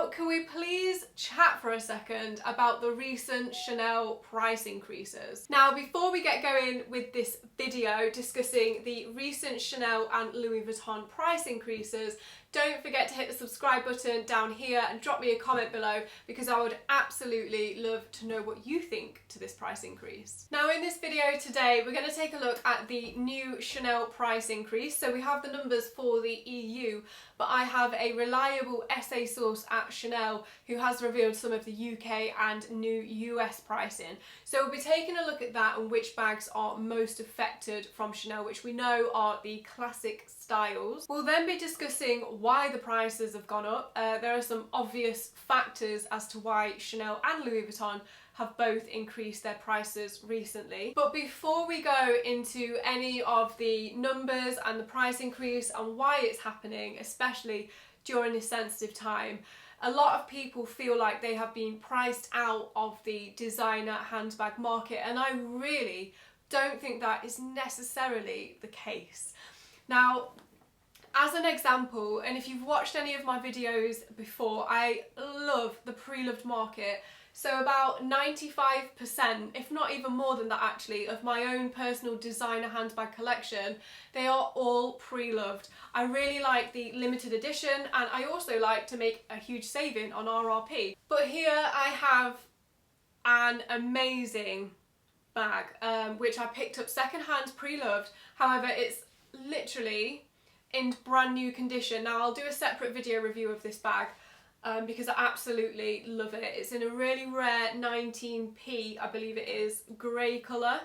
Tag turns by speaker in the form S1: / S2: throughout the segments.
S1: Now, can we please chat for a second about the recent Chanel price increases? Now, before we get going with this video discussing the recent Chanel and Louis Vuitton price increases, don't forget to hit the subscribe button down here and drop me a comment below, because I would absolutely love to know what you think to this price increase. Now, in this video today, we're going to take a look at the new Chanel price increase. So we have the numbers for the EU, but I have a reliable SA source at Chanel who has revealed some of the UK and new US pricing. So we'll be taking a look at that and which bags are most affected from Chanel, which we know are the classic styles. We'll then be discussing why the prices have gone up. There are some obvious factors as to why Chanel and Louis Vuitton have both increased their prices recently. But before we go into any of the numbers and the price increase and why it's happening, especially during this sensitive time, a lot of people feel like they have been priced out of the designer handbag market, and I really don't think that is necessarily the case. Now, as an example, and if you've watched any of my videos before, I love the pre-loved market. So about 95%, if not even more than that actually, of my own personal designer handbag collection, they are all pre-loved. I really like the limited edition, and I also like to make a huge saving on RRP. But here I have an amazing bag, which I picked up secondhand pre-loved. However, it's literally in brand new condition. Now, I'll do a separate video review of this bag because I absolutely love it. It's in a really rare 19p, I believe it is, grey colour.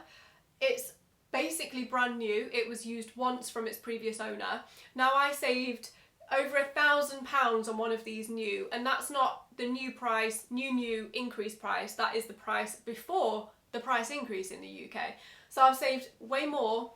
S1: It's basically brand new. It was used once from its previous owner. Now, I saved over £1,000 on one of these new, and that's not the new price, new increased price. That is the price before the price increase in the UK. So I've saved way more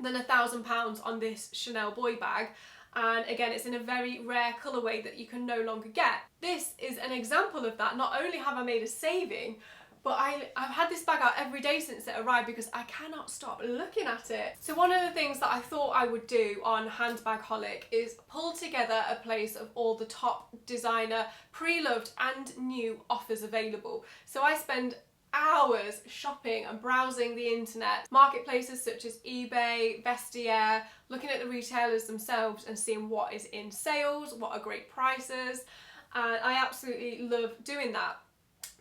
S1: than £1,000 on this Chanel boy bag, and again, it's in a very rare colourway that you can no longer get. This is an example of that. Not only have I made a saving, but I've had this bag out every day since it arrived because I cannot stop looking at it. So one of the things that I thought I would do on Handbagaholic is pull together a place of all the top designer pre-loved and new offers available. So I spend hours shopping and browsing the internet, marketplaces such as eBay, Vestiaire, looking at the retailers themselves and seeing what is in sales, what are great prices, and I absolutely love doing that.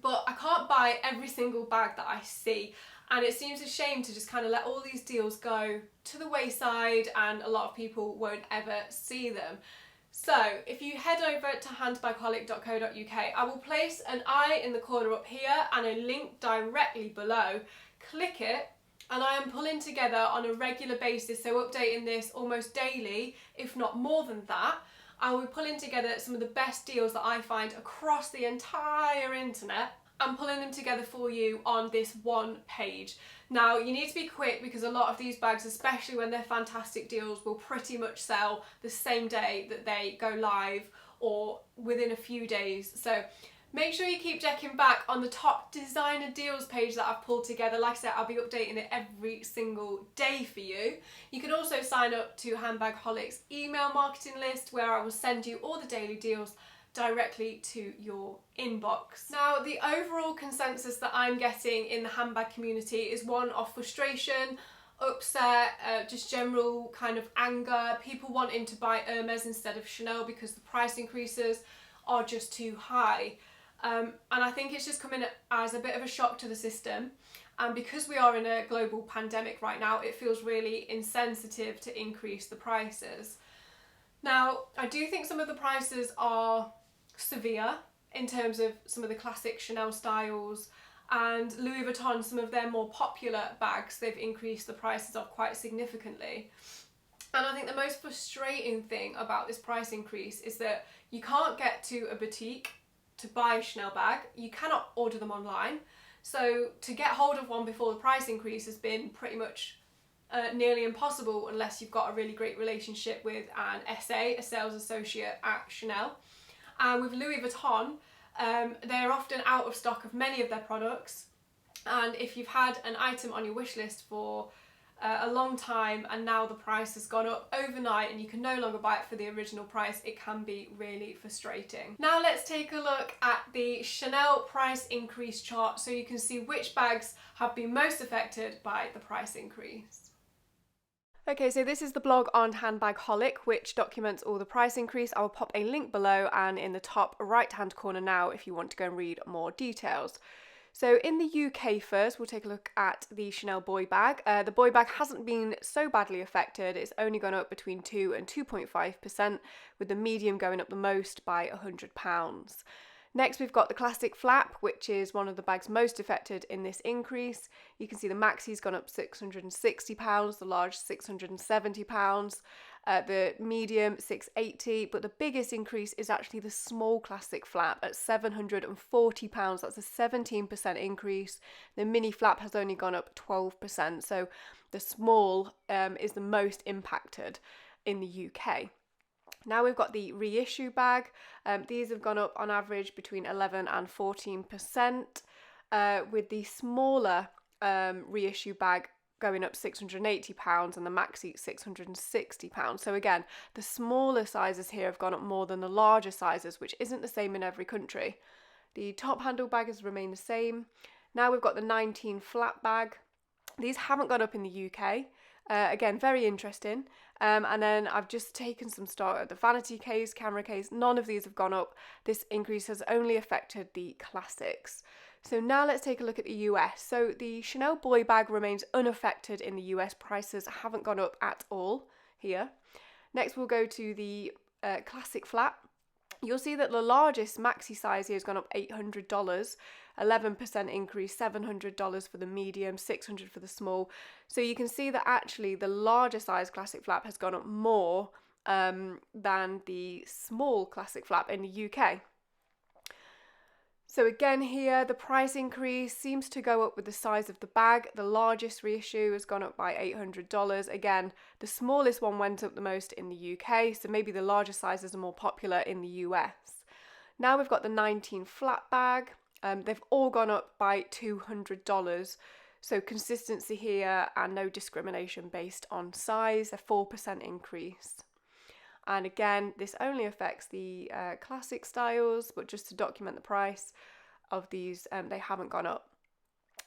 S1: But I can't buy every single bag that I see, and it seems a shame to just kind of let all these deals go to the wayside and a lot of people won't ever see them. So if you head over to handbagaholic.co.uk, I will place an eye in the corner up here and a link directly below. Click it, and I am pulling together on a regular basis, so updating this almost daily, if not more than that. I will be pulling together some of the best deals that I find across the entire internet and pulling them together for you on this one page. Now, you need to be quick because a lot of these bags, especially when they're fantastic deals, will pretty much sell the same day that they go live or within a few days. So make sure you keep checking back on the top designer deals page that I've pulled together. Like I said, I'll be updating it every single day for you. You can also sign up to Handbagoholic's email marketing list, where I will send you all the daily deals directly to your inbox. Now, the overall consensus that I'm getting in the handbag community is one of frustration, upset, just general kind of anger, people wanting to buy Hermes instead of Chanel because the price increases are just too high. And I think it's just coming as a bit of a shock to the system. And because we are in a global pandemic right now, it feels really insensitive to increase the prices. Now, I do think some of the prices are severe in terms of some of the classic Chanel styles, and Louis Vuitton, some of their more popular bags, they've increased the prices of quite significantly. And I think the most frustrating thing about this price increase is that you can't get to a boutique to buy a Chanel bag, you cannot order them online. So to get hold of one before the price increase has been pretty much nearly impossible unless you've got a really great relationship with an SA, a sales associate at Chanel. And with Louis Vuitton, they're often out of stock of many of their products, and if you've had an item on your wish list for a long time, and now the price has gone up overnight and you can no longer buy it for the original price. It can be really frustrating. Now let's take a look at the Chanel price increase chart so you can see which bags have been most affected by the price increase. Okay, so this is the blog on Handbagholic, which documents all the price increase. I'll pop a link below and in the top right hand corner now if you want to go and read more details. So in the UK first, we'll take a look at the Chanel boy bag. The boy bag hasn't been so badly affected. It's only gone up between 2 and 2.5%, with the medium going up the most by £100. Next, we've got the classic flap, which is one of the bags most affected in this increase. You can see the maxi's gone up £660, the large £670, the medium £680, but the biggest increase is actually the small classic flap at £740. That's a 17% increase. The mini flap has only gone up 12%, so the small is the most impacted in the UK. Now we've got the reissue bag. These have gone up on average between 11 and 14%, with the smaller reissue bag going up £680 and the maxi £660. So again, the smaller sizes here have gone up more than the larger sizes, which isn't the same in every country. The top handle bag has remained the same. Now we've got the 19 flat bag. These haven't gone up in the UK. Again, very interesting. And then I've just taken some stock at the vanity case, camera case. None of these have gone up. This increase has only affected the classics. So now let's take a look at the US. So the Chanel boy bag remains unaffected in the US. Prices haven't gone up at all here. Next, we'll go to the classic flap. You'll see that the largest maxi size here has gone up $800, 11% increase, $700 for the medium, $600 for the small. So you can see that actually the larger size classic flap has gone up more than the small classic flap in the UK. So again here, the price increase seems to go up with the size of the bag. The largest reissue has gone up by $800. Again, the smallest one went up the most in the UK, so maybe the larger sizes are more popular in the US. Now we've got the 19 flat bag. They've all gone up by $200. So consistency here and no discrimination based on size, a 4% increase. And again, this only affects the classic styles, but just to document the price of these, they haven't gone up.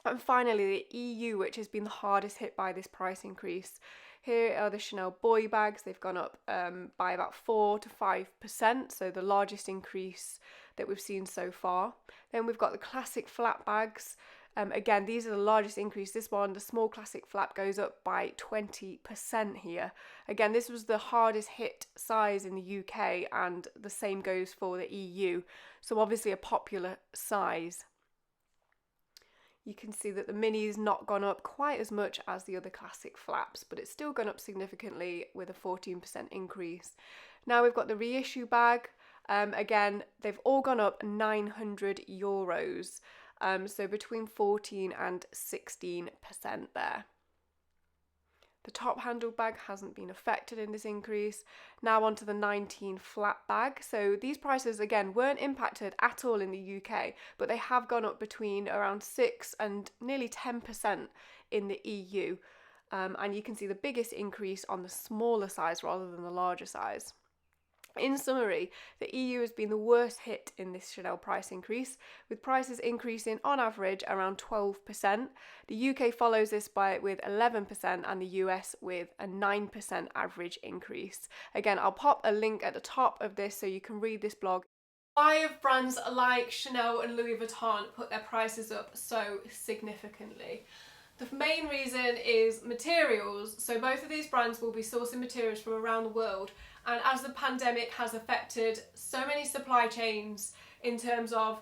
S1: And finally, the EU, which has been the hardest hit by this price increase. Here are the Chanel boy bags. They've gone up by about 4 to 5%, so the largest increase that we've seen so far. Then we've got the classic flat bags. Again, these are the largest increase. This one, the small classic flap, goes up by 20% here. Again, this was the hardest hit size in the UK, and the same goes for the EU. So obviously a popular size. You can see that the mini's not gone up quite as much as the other classic flaps, but it's still gone up significantly with a 14% increase. Now we've got the reissue bag. Again, they've all gone up €900. So between 14 and 16% there. The top handle bag hasn't been affected in this increase. Now onto the 19 flat bag. So these prices again weren't impacted at all in the UK, but they have gone up between around 6 and nearly 10% in the EU. And you can see the biggest increase on the smaller size rather than the larger size. In summary, the EU has been the worst hit in this Chanel price increase, with prices increasing on average around 12%. The UK follows this with 11% and the US with a 9% average increase. Again, I'll pop a link at the top of this so you can read this blog. Why have brands like Chanel and Louis Vuitton put their prices up so significantly? The main reason is materials. So both of these brands will be sourcing materials from around the world, and as the pandemic has affected so many supply chains in terms of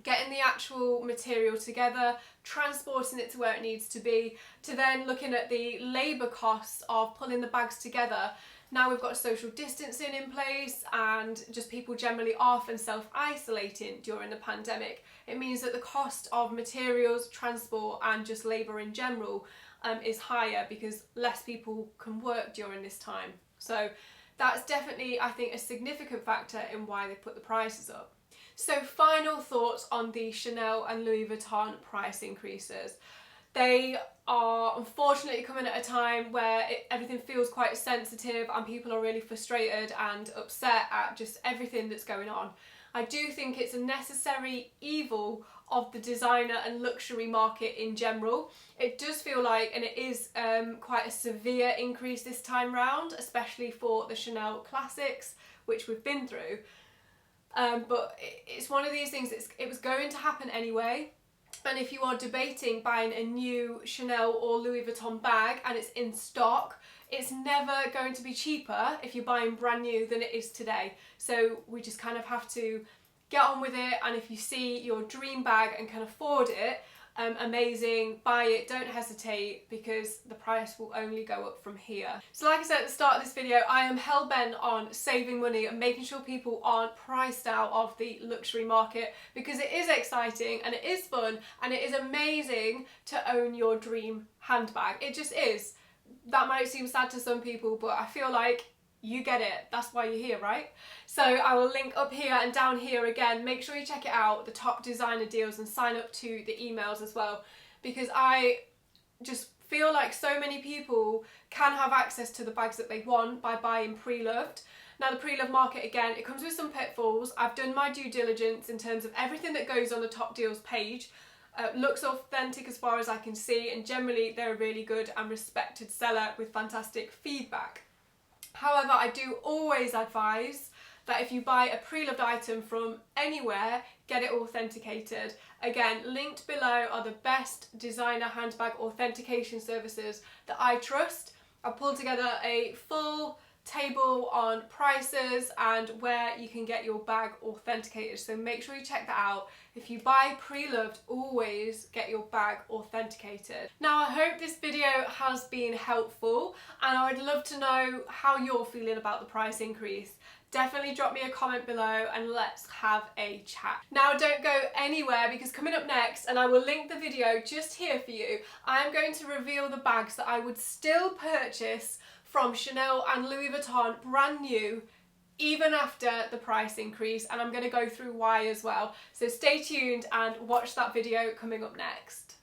S1: getting the actual material together, transporting it to where it needs to be, to then looking at the labour costs of pulling the bags together. Now we've got social distancing in place and just people generally off and self-isolating during the pandemic. It means that the cost of materials, transport and just labour in general is higher because less people can work during this time. So that's definitely, I think, a significant factor in why they put the prices up. So final thoughts on the Chanel and Louis Vuitton price increases. They are unfortunately coming at a time where everything feels quite sensitive and people are really frustrated and upset at just everything that's going on. I do think it's a necessary evil of the designer and luxury market in general. It does feel like, and it is quite a severe increase this time round, especially for the Chanel classics, which we've been through. But it's one of these things, it was going to happen anyway. And if you are debating buying a new Chanel or Louis Vuitton bag and it's in stock, it's never going to be cheaper if you're buying brand new than it is today. So we just kind of have to get on with it. And if you see your dream bag and can afford it, amazing, buy it, don't hesitate, because the price will only go up from here. So like I said at the start of this video, I am hell-bent on saving money and making sure people aren't priced out of the luxury market, because it is exciting and it is fun and it is amazing to own your dream handbag. It just is. That might seem sad to some people, but I feel like you get it. That's why you're here, right? So I will link up here and down here again. Make sure you check it out, the top designer deals, and sign up to the emails as well, because I just feel like so many people can have access to the bags that they want by buying pre-loved. Now the pre-loved market, again, it comes with some pitfalls. I've done my due diligence in terms of everything that goes on the top deals page. Looks authentic as far as I can see, and generally they're a really good and respected seller with fantastic feedback. However, I do always advise that if you buy a pre-loved item from anywhere, get it authenticated. Again, linked below are the best designer handbag authentication services that I trust. I pulled together a full table on prices and where you can get your bag authenticated, so make sure you check that out. If you buy pre-loved, always get your bag authenticated. Now I hope this video has been helpful, and I'd love to know how you're feeling about the price increase. Definitely drop me a comment below and let's have a chat. Now don't go anywhere, because coming up next, and I will link the video just here for you, I am going to reveal the bags that I would still purchase from Chanel and Louis Vuitton brand new, even after the price increase, and I'm going to go through why as well. So stay tuned and watch that video coming up next.